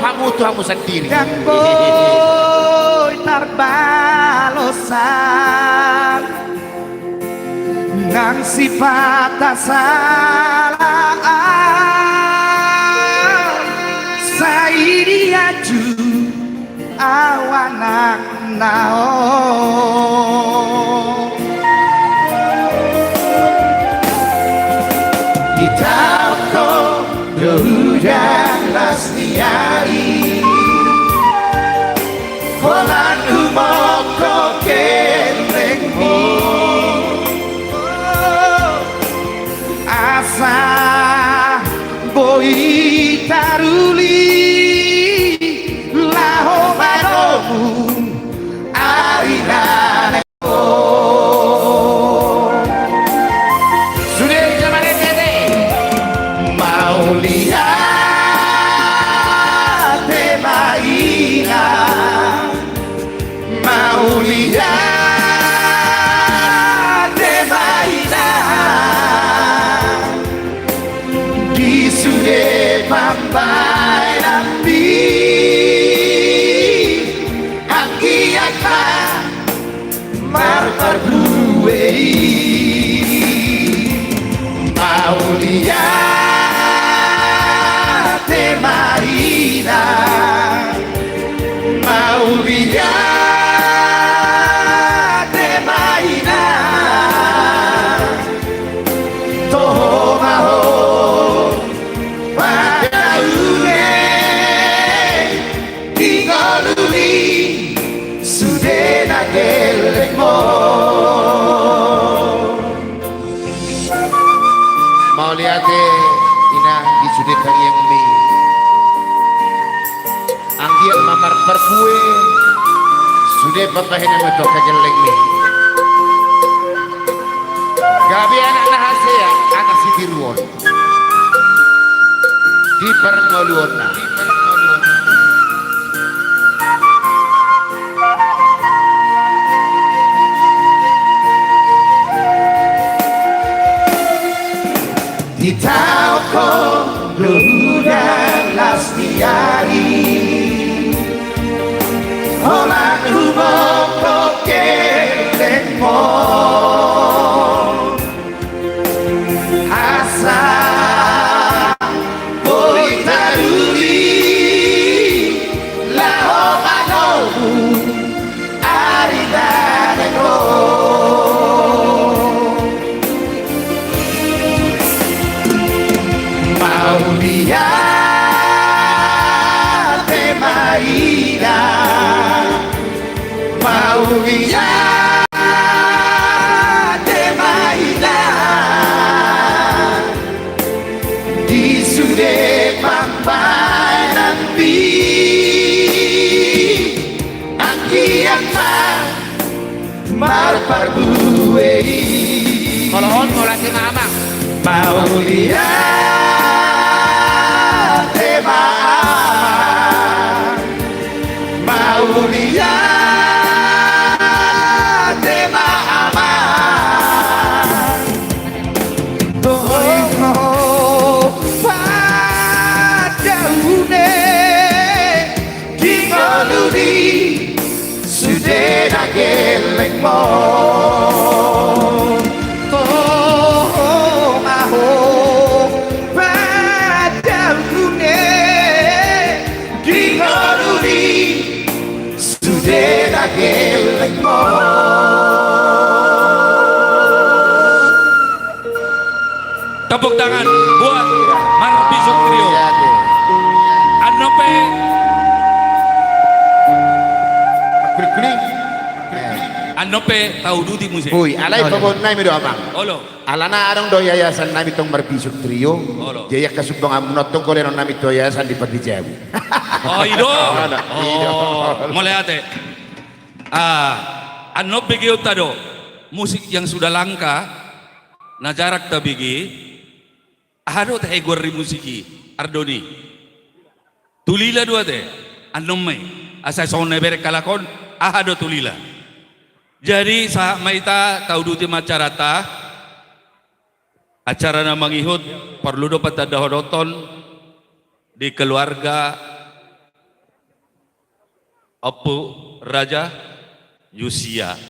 hamu tuh hamu sendiri. Dan boy terbalosan nang sifat salah sairiaju awanak nao Ditako dohudan lasniari Kolan umoko kelengmu Asa boi taruli Laho maromu arinane Sudah zaman ini mau lihat mainan mau lihat mainan di sude pampai nampi akiaka marpar buei mau lihat mainan mau lihat mainan toho maho pada ue tinggalui sudah nagelengmo Mau lihat ina di sudah kalian mi anggian mamar perkue sudah bapahin yang betul kageleng mi gabi anak nahase ya anak si diruon di perngoluona di tauko dohudan lasniari Olan umoko kelengmo Asa boi taruli Laho manomu aridaneko Mau lihat mainan mau lihat mainan di sude pampai nampi akiaka marpar buei kalau on mau lagi ngamak mau lihat mau lihat tohno pada une tinggaluri sudah nagelengmo toh maho pada une tinggaluri sudah nagelengmo Tepuk tangan buat Marbisuk Trio. Anope berkeling Anope tahu duti musik. Boy, alay pabon na mi do amang. Olo. Alana arong do yayasan nami tong Marbisuk Trio. Olo. Jaya kasubang amnotong ko rin nami to yayasan di Padijawi. Oh, ido. Ido. Oh, mulai ate. Anope geo tado musik yang sudah langka na jarak tabigi. Hado teh gorri musiki Ardoni. Tulila dua teh. Anomme asa sone bere kalakon ahado tulila. Jadi sa maita tahu duti macarata acara na mangihut perlu dapat ada horoton di keluarga Apu Raja Yusia.